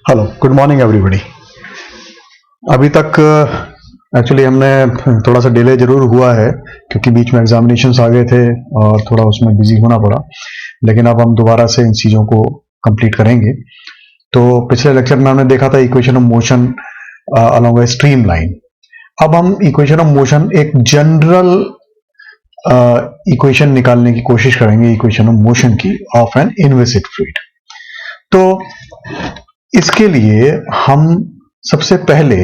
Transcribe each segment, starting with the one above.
Hello, good morning everybody. अभी तक actually हमने थोड़ा सा डिले जरूर हुआ है क्योंकि बीच में एग्जामिनेशंस आ गए थे और थोड़ा उसमें बिजी होना पड़ा, लेकिन अब हम दोबारा से इन चीज़ों को कंप्लीट करेंगे। तो पिछले लेक्चर में हमने देखा था equation of motion along a stream line. अब हम इक्वेशन ऑफ मोशन एक जनरल इक्वेशन निकालने की कोशिश करेंगे, इक्वेशन ऑफ मोशन की ऑफ एन इनविसिड फ्लूइड। तो इसके लिए हम सबसे पहले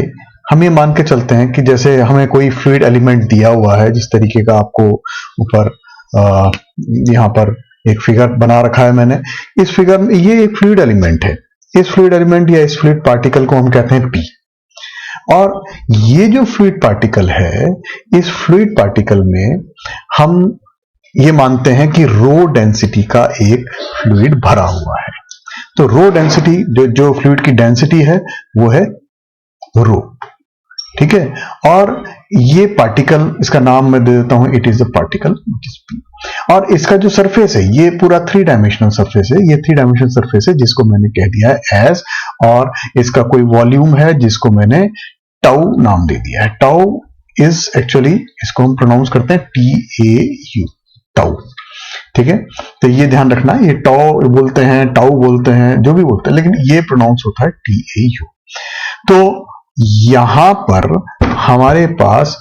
हम ये मान के चलते हैं कि जैसे हमें कोई फ्लूइड एलिमेंट दिया हुआ है, जिस तरीके का आपको ऊपर यहाँ पर एक फिगर बना रखा है मैंने। इस फिगर में ये एक फ्लूइड एलिमेंट है। इस फ्लूइड एलिमेंट या इस फ्लूइड पार्टिकल को हम कहते हैं P। और ये जो फ्लूइड पार्टिकल है, इस फ्लूइड पार्टिकल में हम ये मानते हैं कि रो डेंसिटी का एक फ्लूइड भरा हुआ है। तो रो डेंसिटी जो फ्लूइड की डेंसिटी है वो है रो, ठीक है। और ये पार्टिकल, इसका नाम मैं दे देता हूं, it is the particle which is P. और इसका जो सरफेस है ये पूरा 3 डायमेंशनल सरफेस है। ये 3 डायमेंशनल सरफेस है जिसको मैंने कह दिया है एस, और इसका कोई वॉल्यूम है जिसको मैंने टाउ नाम दे दिया है। टाउ इज एक्चुअली, इसको हम प्रोनाउंस करते हैं TAU, टाउ, ठीक है। तो ये ध्यान रखना, ये टाउ बोलते हैं, टाउ बोलते हैं, जो भी बोलते हैं, लेकिन ये प्रोनाउंस होता है TAU। तो यहां पर हमारे पास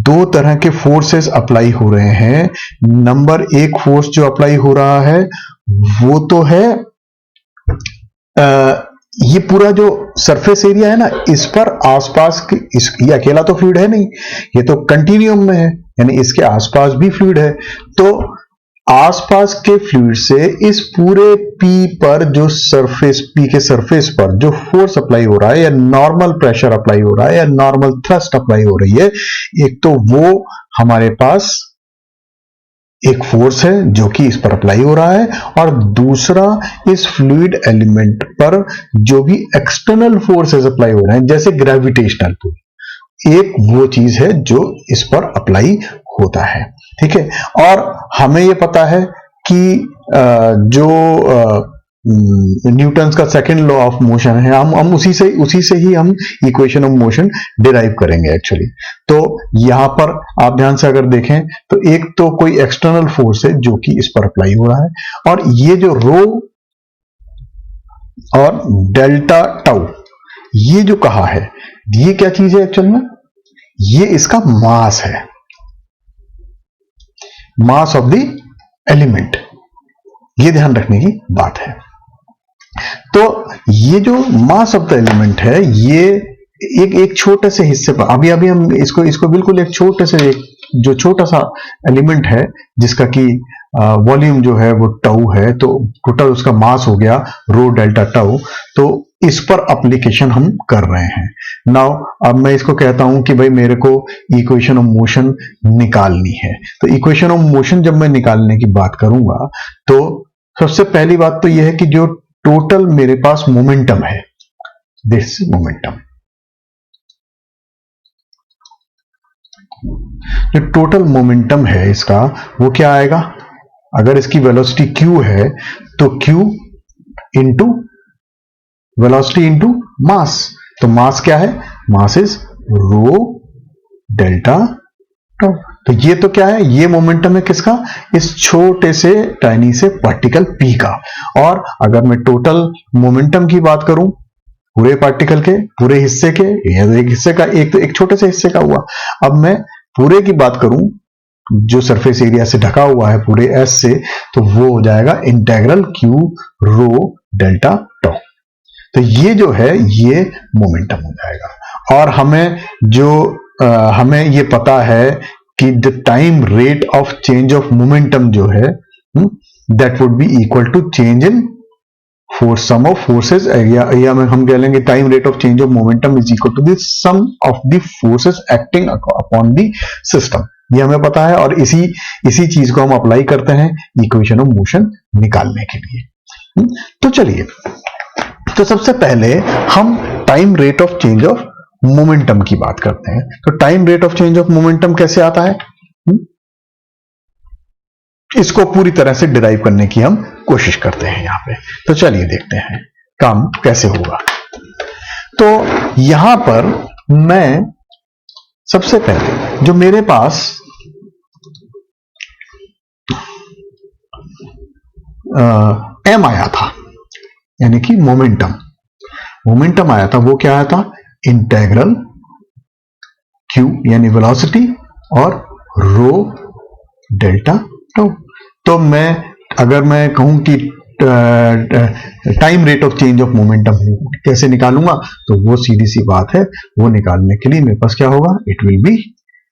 2 तरह के फोर्सेस अप्लाई हो रहे हैं। नंबर 1 फोर्स जो अप्लाई हो रहा है वो तो है ये पूरा जो सरफेस एरिया है ना, इस पर आसपास के ये अकेला तो फ्लूइड है नहीं, ये तो कंटिन्यूम में है, यानी इसके आसपास भी फ्लूइड है। तो आसपास के फ्लूइड से इस पूरे P पर जो सरफेस, P के सरफेस पर जो फोर्स अप्लाई हो रहा है, या नॉर्मल प्रेशर अप्लाई हो रहा है, या नॉर्मल थ्रस्ट अप्लाई हो रही है, एक तो वो हमारे पास एक फोर्स है जो कि इस पर अप्लाई हो रहा है, और दूसरा इस फ्लूइड एलिमेंट पर जो भी एक्सटर्नल फोर्सेस अप्लाई हो रहे हैं, जैसे ग्रेविटेशनल पुल, एक वो चीज है जो इस पर अप्लाई होता है, ठीक है। और हमें ये पता है कि जो न्यूटन्स का सेकंड लॉ ऑफ मोशन है, हम उसी से ही हम इक्वेशन ऑफ मोशन डिराइव करेंगे एक्चुअली। तो यहां पर आप ध्यान से अगर देखें तो एक तो कोई एक्सटर्नल फोर्स है जो कि इस पर अप्लाई हो रहा है, और ये जो रो और डेल्टा टाउ, ये जो कहा है, ये क्या चीज है एक्चुअल में? ये इसका मास है, मास ऑफ द एलिमेंट। ये ध्यान रखने की बात है। तो ये जो मास ऑफ द एलिमेंट है, ये एक छोटे से हिस्से पर, अभी हम इसको बिल्कुल एक छोटे से, एक जो छोटा सा एलिमेंट है जिसका कि वॉल्यूम जो है वो टाउ है, तो टोटल उसका मास हो गया रो डेल्टा टाउ। तो इस पर एप्लीकेशन हम कर रहे हैं। नाउ अब मैं इसको कहता हूं कि भाई मेरे को इक्वेशन ऑफ मोशन निकालनी है। तो इक्वेशन ऑफ मोशन जब मैं निकालने की बात करूंगा तो सबसे पहली बात तो यह है कि जो टोटल मेरे पास मोमेंटम है, दिस मोमेंटम, जो टोटल मोमेंटम है इसका वो क्या आएगा? अगर इसकी वेलोसिटी q है तो q into velocity into mass. तो मास क्या है? Mass is rho delta tau. तो ये तो क्या है? ये मोमेंटम है किसका? इस छोटे से टाइनी से पार्टिकल P का। और अगर मैं टोटल मोमेंटम की बात करूं, पूरे पार्टिकल के, पूरे हिस्से के, एक हिस्से का, एक छोटे से हिस्से का हुआ। अब मैं पूरे की बात करूं, जो सरफेस एरिया से ढका हुआ है पूरे S से, तो वो हो जाएगा integral Q rho delta tau. तो ये जो है ये मोमेंटम हो जाएगा। और हमें ये पता है कि the time rate of change of momentum जो है that would be equal to change in force, sum of forces, या में हम कह लेंगे time rate of change of momentum is equal to the sum of the forces acting upon the system. ये हमें पता है, और इसी चीज को हम अप्लाई करते हैं इक्वेशन ऑफ मोशन निकालने के लिए। तो चलिए, तो सबसे पहले हम time rate of change of momentum की बात करते हैं। तो time rate of change of momentum कैसे आता है, इसको पूरी तरह से डिराइव करने की हम कोशिश करते हैं यहां पे। तो चलिए देखते हैं काम कैसे होगा। तो यहां पर मैं सबसे पहले जो मेरे पास एम आया था, यानी कि मोमेंटम आया था, वो क्या आया था? इंटेग्रल क्यू यानी वेलोसिटी और रो डेल्टा टाउ। तो अगर मैं कहूं कि time rate of change of momentum कैसे निकालूंगा, तो वो सीधी सी बात है, वो निकालने के लिए मेरे पास क्या होगा? It will B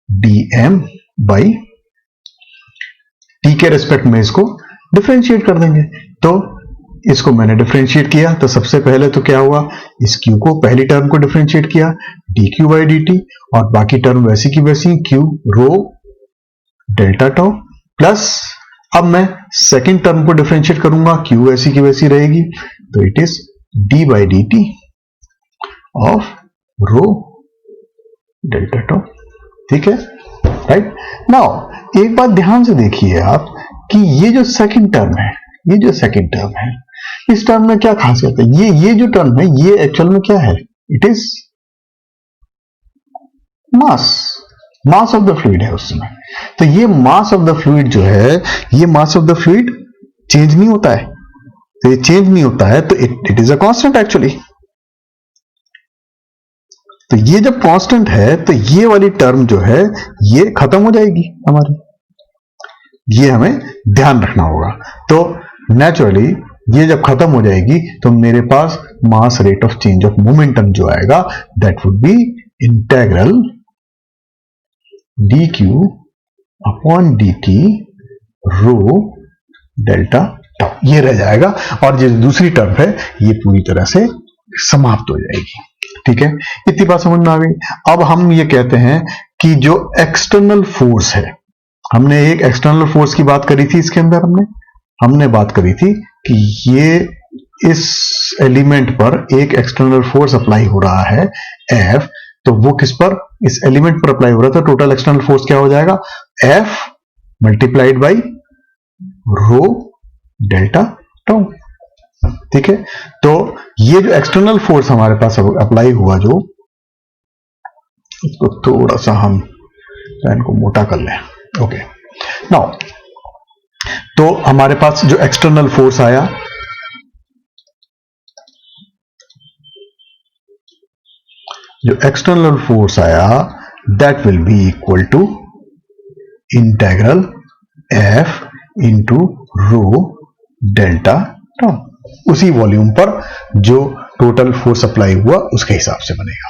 dm by t के रेस्पेक्ट में इसको डिफरेंशिएट कर देंगे। तो इसको मैंने डिफरेंशिएट किया, तो सबसे पहले तो क्या हुआ? इस q को, पहली टर्म को डिफरेंशिएट किया dq बाई dt, और बाकी टर्म वैसी की वैसी q rho delta tau, plus अब मैं सेकेंड टर्म को डिफरेंशिएट करूंगा, q वैसी की वैसी रहेगी, तो it is d by dt of rho delta tau. ठीक है, राइट। नाउ एक बात ध्यान से देखिए आप कि ये जो सेकंड टर्म है, इस टर्म में क्या खासियत है? ये जो टर्म है, ये एक्चुअल में क्या है? It is mass of the fluid है उस समय। तो ये मास ऑफ द फ्लूइड जो है, ये mass of the fluid change नहीं होता है, तो ये चेंज नहीं होता है, तो it is a constant actually. तो ये जब कांस्टेंट है, तो ये वाली टर्म जो है ये खत्म हो जाएगी हमारी, ये हमें ध्यान रखना होगा। तो नेचुरली ये जब खत्म हो जाएगी, तो मेरे पास mass rate of change of momentum जो आएगा, that would be integral dq upon dt rho delta tau, ये रह जाएगा, और जो दूसरी टर्म है ये पूरी तरह से समाप्त हो जाएगी। ठीक है, इतनी बात समझ में आ गई। अब हम ये कहते हैं कि जो एक्सटर्नल फोर्स है, हमने एक एक्सटर्नल फोर्स की बात करी थी, इसके अंदर हमने बात करी थी कि ये इस एलिमेंट पर एक एक्सटर्नल फोर्स अप्लाई हो रहा है F, तो वो किस पर? इस एलिमेंट पर अप्लाई हो रहा था। टोटल एक्सटर्नल फोर्स क्या हो जाएगा? F multiplied by rho delta tau. ठीक है, तो ये जो एक्सटर्नल फोर्स हमारे पास अप्लाई हुआ, जो इसको थोड़ा सा हम पेन को मोटा कर लें। ओके, नाउ तो हमारे पास जो एक्सटर्नल फोर्स आया, that will be equal to integral F into rho delta tau. उसी वॉल्यूम पर जो टोटल फोर्स अप्लाई हुआ उसके हिसाब से बनेगा।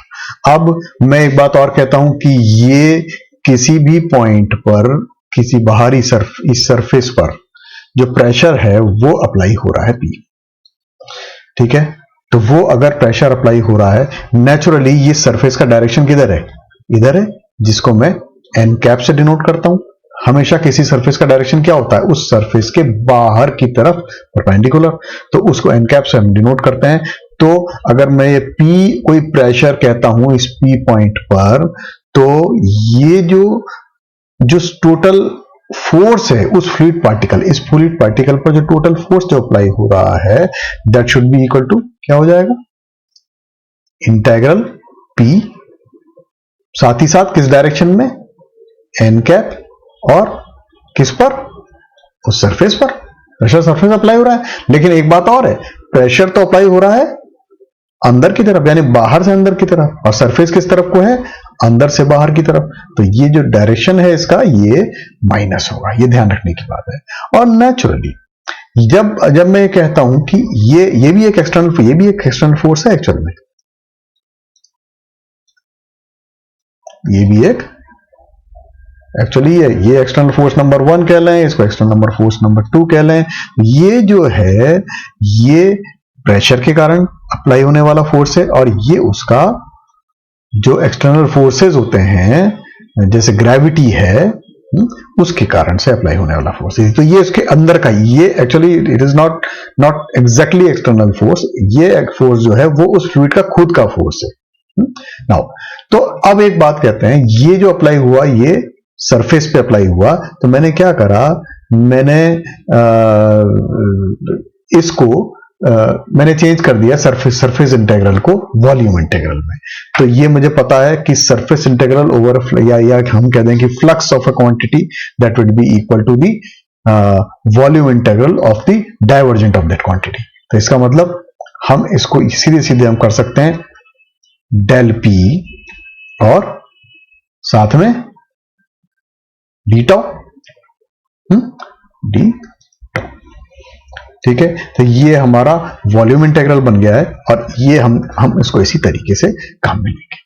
अब मैं एक बात और कहता हूं कि ये किसी भी पॉइंट पर, किसी बाहरी इस सरफेस पर जो प्रेशर है वो अप्लाई हो रहा है P। ठीक है, तो वो अगर प्रेशर अप्लाई हो रहा है, नेचुरली ये सरफेस का डायरेक्शन किधर है? इधर है, जिसको मैं एन कैप से डिनोट करता हूं। हमेशा किसी सरफेस का डायरेक्शन क्या होता है? उस सरफेस के बाहर की तरफ परपेंडिकुलर, तो उसको एन कैप से हम डिनोट करते हैं। तो अगर मैं ये P कोई प्रेशर कहता हूं इस P पॉइंट पर, तो ये जो टोटल फोर्स है उस फ्लूइड पार्टिकल, इस फ्लूइड पार्टिकल पर जो टोटल फोर्स जो अप्लाई हो रहा है, that should be equal to क्या हो जाएगा? इंटेग्रल P, साथ ही साथ किस डायरेक्शन में? एन कैप, और किस पर? उस सरफेस पर। प्रेशर सरफेस अप्लाई हो रहा है, लेकिन एक बात और है, प्रेशर तो अप्लाई हो रहा है अंदर की तरफ, यानी बाहर से अंदर की तरफ, और सरफेस किस तरफ को है? अंदर से बाहर की तरफ। तो ये जो डायरेक्शन है इसका, ये माइनस होगा, ये ध्यान रखने की बात है। और नेचुरली जब मैं कहता हूं कि ये भी एक एक्सटर्नल फोर्स है, एक्चुअल में ये भी एक एक्चुअली ये एक्सटर्नल फोर्स नंबर 1 कह लें, इसको एक्सटर्नल फोर्स नंबर 2 कह लें। ये जो है ये प्रेशर के कारण अप्लाई होने वाला फोर्स है, और ये उसका जो एक्सटर्नल फोर्सेस होते हैं, जैसे ग्रेविटी है, उसके कारण से अप्लाई होने वाला फोर्स है। तो ये उसके अंदर का, ये actually it is not exactly external force, ये फोर्स जो है वो उस फ्लूइड का खुद का फोर्स है। नाउ तो अब एक बात कहते हैं, ये जो अप्लाई हुआ, ये सरफेस पे अप्लाई हुआ, तो मैंने क्या करा, मैंने इसको मैंने चेंज कर दिया सरफेस इंटीग्रल को वॉल्यूम इंटीग्रल में। तो ये मुझे पता है कि सरफेस इंटीग्रल ओवर या हम कह दें कि flux of a quantity that would be equal to the volume integral of the divergent of that quantity. तो इसका मतलब हम इसको सीधे सीधे हम कर सकते हैं डेल पी और साथ में डी टाउ, डी। ठीक है, तो ये हमारा वॉल्यूम इंटीग्रल बन गया है और ये हम इसको इसी तरीके से काम में लेंगे।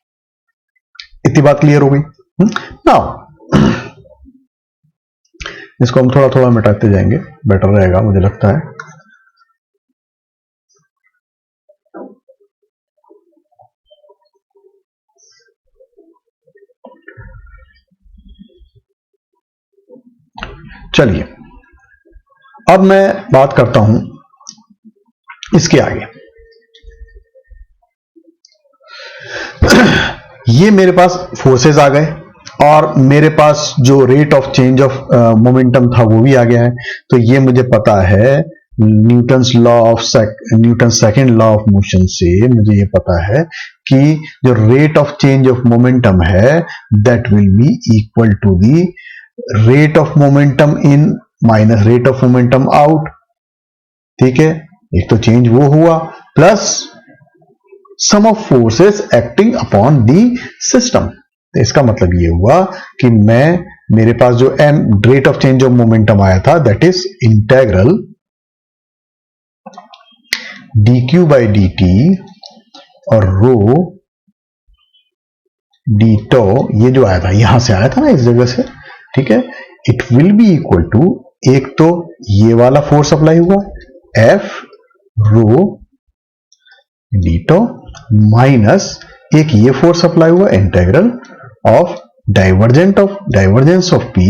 इतनी बात क्लियर हो गई। नाउ इसको हम थोड़ा थोड़ा मिटाते जाएंगे, बेटर रहेगा मुझे लगता है। चलिए अब मैं बात करता हूं इसके आगे। ये मेरे पास फोर्सेस आ गए और मेरे पास जो rate of change of momentum था वो भी आ गया है। तो ये मुझे पता है Newton second law of motion से मुझे ये पता है कि जो rate of change of momentum है that will be equal to the rate of momentum in minus rate of momentum out. ठीक है, एक तो चेंज वो हुआ plus sum of forces acting upon the system. तो इसका मतलब ये हुआ कि मेरे पास जो rate of change of momentum आया था that is integral D q by d T और रो डी टो, ये जो आया था यहां से आया था ना, इस जगह से। ठीक है, it will be equal to, एक तो ये वाला फोर्स अप्लाई हुआ F rho d tau minus एक ये फोर्स अप्लाई हुआ integral of divergence of P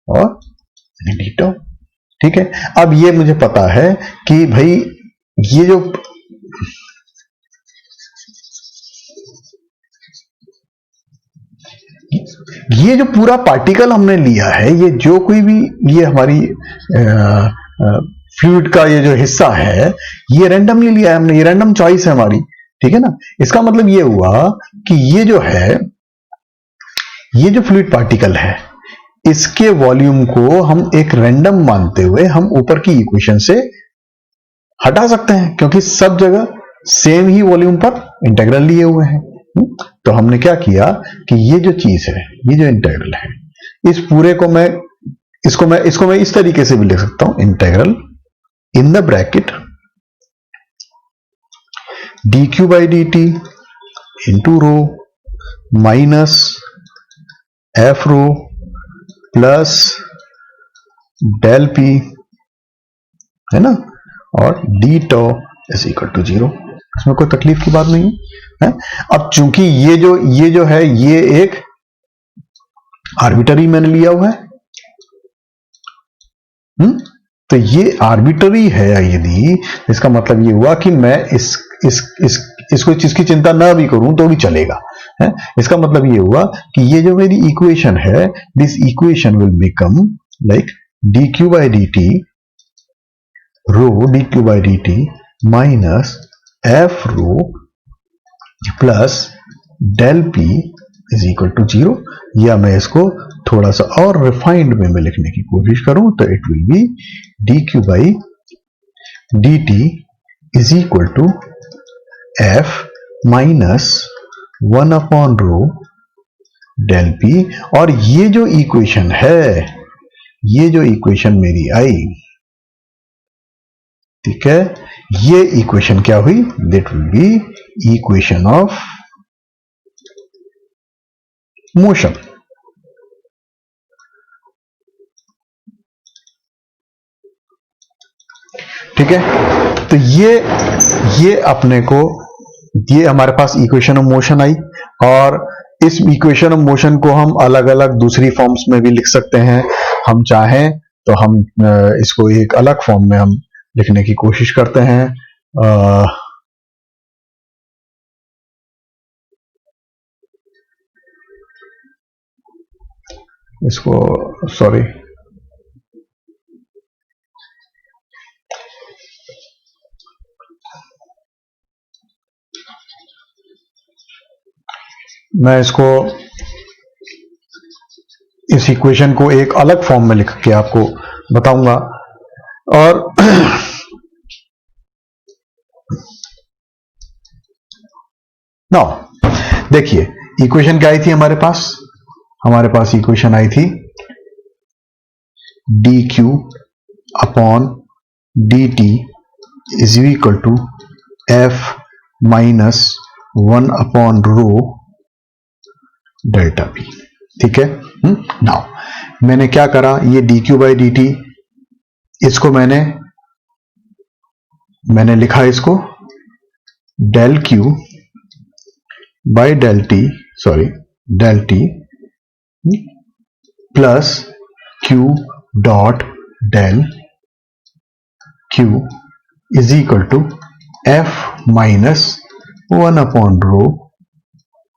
और डी टो। ठीक है, अब ये मुझे पता है कि भाई ये जो पूरा पार्टिकल हमने लिया है, ये जो कोई भी ये हमारी फ्लूइड का ये जो हिस्सा है ये रैंडमली लिया है हमने, ये रैंडम चॉइस है हमारी। ठीक है ना, इसका मतलब ये हुआ कि ये जो फ्लूइड पार्टिकल है इसके वॉल्यूम को हम एक रैंडम मानते हुए हम ऊपर की इक्वेशन से हटा सकते हैं, क्योंकि सब जगह सेम ही वॉल्यूम पर इंटीग्रल लिए हुए हैं। तो हमने क्या किया कि ये जो चीज है, ये जो इंटीग्रल है, इस पूरे को इसको मैं इस तरीके से भी लिख सकता हूं, integral in the bracket d q by d t into rho minus F rho plus del P, है ना, और d tau is equal to 0। इसमें कोई तकलीफ की बात नहीं है। अब चूंकि ये जो है ये एक आर्बिटरी मैंने लिया हुआ है, तो ये आर्बिटरी है यदि, इसका मतलब ये हुआ कि मैं इसको चीज की चिंता ना भी करूं तो भी चलेगा है। इसका मतलब ये हुआ कि ये जो मेरी इक्वेशन है, this equation will become like d q by d t rho d q by d t minus F rho plus del P is equal to 0। या मैं इसको थोड़ा सा और रिफाइंड में मैं लिखने की कोशिश करूं तो it will be d q by d t is equal to F minus 1 upon rho del P. और ये जो इक्वेशन है, ये जो इक्वेशन मेरी आई, ठीक है, ये इक्वेशन क्या हुई, that will B equation of motion. ठीक है, तो ये अपने को, ये हमारे पास इक्वेशन ऑफ मोशन आई और इस इक्वेशन ऑफ मोशन को हम अलग अलग दूसरी फॉर्म्स में भी लिख सकते हैं। हम चाहें तो हम इसको एक अलग फॉर्म में हम लिखने की कोशिश करते हैं। इसको सॉरी मैं इसको इस इक्वेशन को एक अलग फॉर्म में लिख के आपको बताऊंगा। और नाउ देखिए इक्वेशन क्या आई थी हमारे पास इक्वेशन आई थी dq upon dt is equal to f minus 1 upon rho delta p। ठीक है। नाउ मैंने क्या करा, ये dq बाई dt इसको मैंने लिखा इसको del q by del t plus q dot del q is equal to f minus 1 upon rho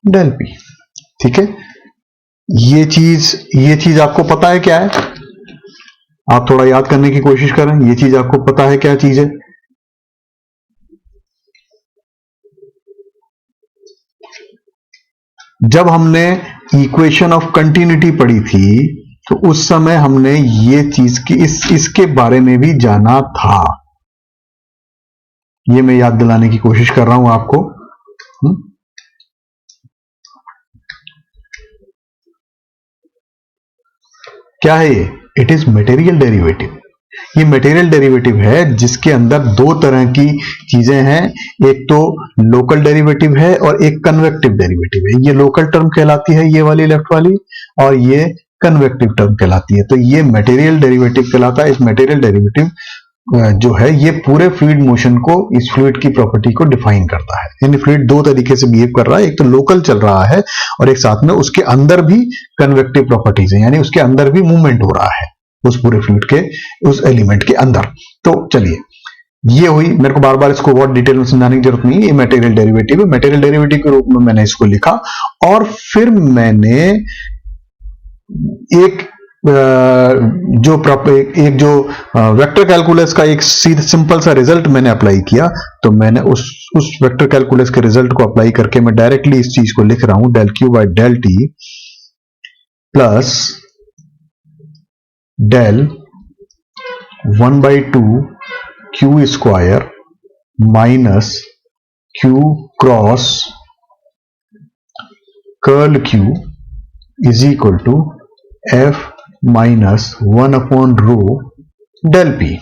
del p। ठीक है। ये चीज आपको पता है क्या है? आप थोड़ा याद करने की कोशिश करें। ये चीज आपको पता है क्या चीज है? जब हमने इक्वेशन ऑफ कंटिन्यूटी पढ़ी थी तो उस समय हमने ये चीज की इसके बारे में भी जाना था। ये मैं याद दिलाने की कोशिश कर रहा हूं आपको। क्या है ये? It is material derivative. ये मटेरियल डेरिवेटिव है जिसके अंदर दो तरह की चीजें हैं, एक तो लोकल डेरिवेटिव है और एक कन्वेक्टिव डेरिवेटिव है। ये लोकल टर्म कहलाती है ये वाली लेफ्ट वाली, और ये कन्वेक्टिव टर्म कहलाती है। तो ये मटेरियल डेरिवेटिव कहलाता है। इस मटेरियल डेरिवेटिव जो है ये पूरे फ्लूइड मोशन को, इस फ्लूइड की प्रॉपर्टी को डिफाइन करता है। यानी फ्लूइड दो तरीके से बिहेव कर रहा है, एक तो लोकल चल रहा है और एक साथ में उसके अंदर भी कन्वेक्टिव प्रॉपर्टीज है, यानी उसके अंदर भी मूवमेंट हो रहा है उस पूरे फ्लूइड के, उस एलिमेंट के अंदर। तो चलिए ये हुई, मेरे को बार बार इसको बहुत डिटेल में समझाने की जरूरत नहीं है। ये मटेरियल डेरिवेटिव है। मटेरियल डेरिवेटिव के रूप में मैंने इसको लिखा और फिर मैंने एक जो वेक्टर कैलकुलस का एक सिंपल सा रिजल्ट मैंने अप्लाई किया। तो मैंने उस वेक्टर कैलकुलस के रिजल्ट को अप्लाई करके मैं डायरेक्टली इस चीज को लिख रहा हूं, del Q by del T plus del 1/2 Q square minus Q cross curl Q is equal to F minus 1 upon rho del P.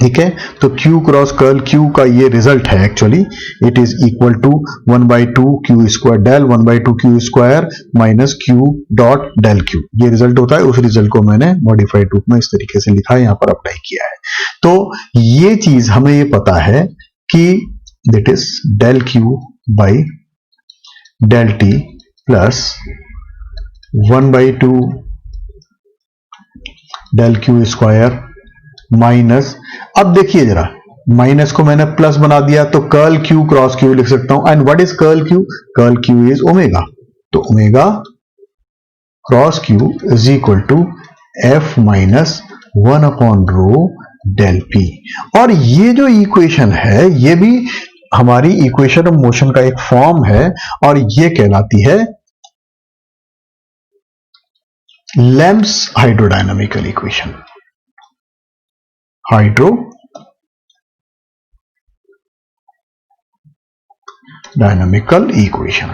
ठीक है। तो Q क्रॉस कर्ल Q का ये रिजल्ट है। Actually it is equal to 1/2 Q square del 1/2 Q square minus Q dot del Q। ये result होता है। उस रिजल्ट को मैंने मॉडिफाइड रूप में इस तरीके से लिखा है, यहां पर अप्लाई किया है। तो ये चीज हमें ये पता है कि that is del Q by del T plus 1/2 del Q square minus, अब देखिए जरा, माइनस को मैंने प्लस बना दिया तो कर्ल क्यू क्रॉस क्यू लिख सकता हूं। And what is curl Q? Curl Q is omega. तो omega cross Q is equal to F minus 1 upon rho del P. और ये जो इक्वेशन है ये भी हमारी इक्वेशन ऑफ मोशन का एक फॉर्म है और ये कहलाती है लेम्स हाइड्रोडायनामिकल इक्वेशन। हाइड्रोडायनामिकल इक्वेशन।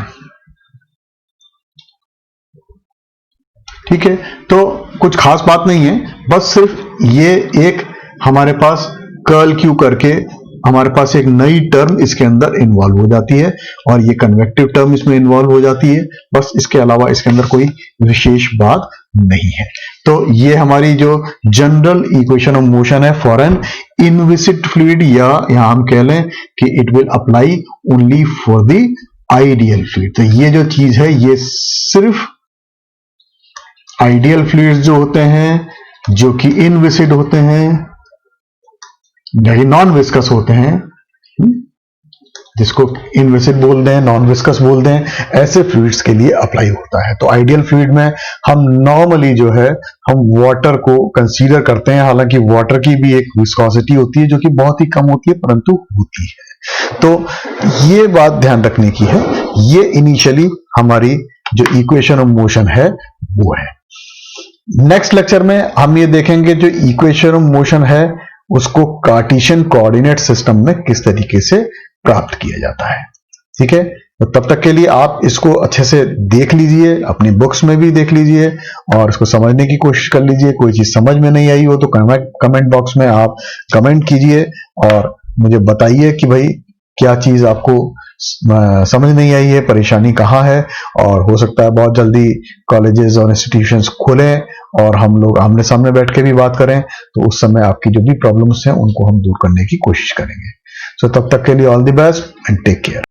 ठीक है। तो कुछ खास बात नहीं है, बस सिर्फ ये एक हमारे पास कर्ल क्यू करके हमारे पास एक नई टर्म इसके अंदर इन्वॉल्व हो जाती है और ये कन्वेक्टिव टर्म इसमें इन्वॉल्व हो जाती है। बस इसके अलावा इसके अंदर कोई विशेष बात नहीं है। तो ये हमारी जो जनरल इक्वेशन ऑफ मोशन है फॉर एन इनविसिड फ्लूइड, या यहां हम कह लें कि it will apply only for the ideal fluid. तो ये जो चीज है ये सिर्फ आइडियल फ्लूइड्स जो होते हैं, जो कि इनविसिड होते हैं, नॉन विस्कस होते हैं, जिसको इनविसिड बोल दें, नॉन विस्कस बोल दें, ऐसे फ्लूइड्स के लिए अप्लाई होता है। तो आइडियल फ्लूइड में हम नॉर्मली जो है हम वाटर को कंसीडर करते हैं। हालांकि वाटर की भी एक विस्कोसिटी होती है जो कि बहुत ही कम होती है परंतु होती है। तो ये बात ध्यान रखने की है। ये इनिशियली हमारी जो इक्वेशन ऑफ मोशन है वो है। नेक्स्ट लेक्चर में हम ये देखेंगे जो इक्वेशन ऑफ मोशन है उसको कार्टेशियन कोऑर्डिनेट सिस्टम में किस तरीके से प्राप्त किया जाता है। ठीक है, तो तब तक के लिए आप इसको अच्छे से देख लीजिए, अपनी बुक्स में भी देख लीजिए और इसको समझने की कोशिश कर लीजिए। कोई चीज समझ में नहीं आई हो तो कमेंट बॉक्स में आप कमेंट कीजिए और मुझे बताइए कि भाई क्या चीज आपको समझ नहीं आई है, परेशानी कहाँ है। और हो सकता है बहुत जल्दी कॉलेजेस और इंस्टीट्यूशंस खुलें और हम लोग आमने सामने बैठ के भी बात करें, तो उस समय आपकी जो भी प्रॉब्लम्स हैं उनको हम दूर करने की कोशिश करेंगे। सो तब तक के लिए all the best and take care.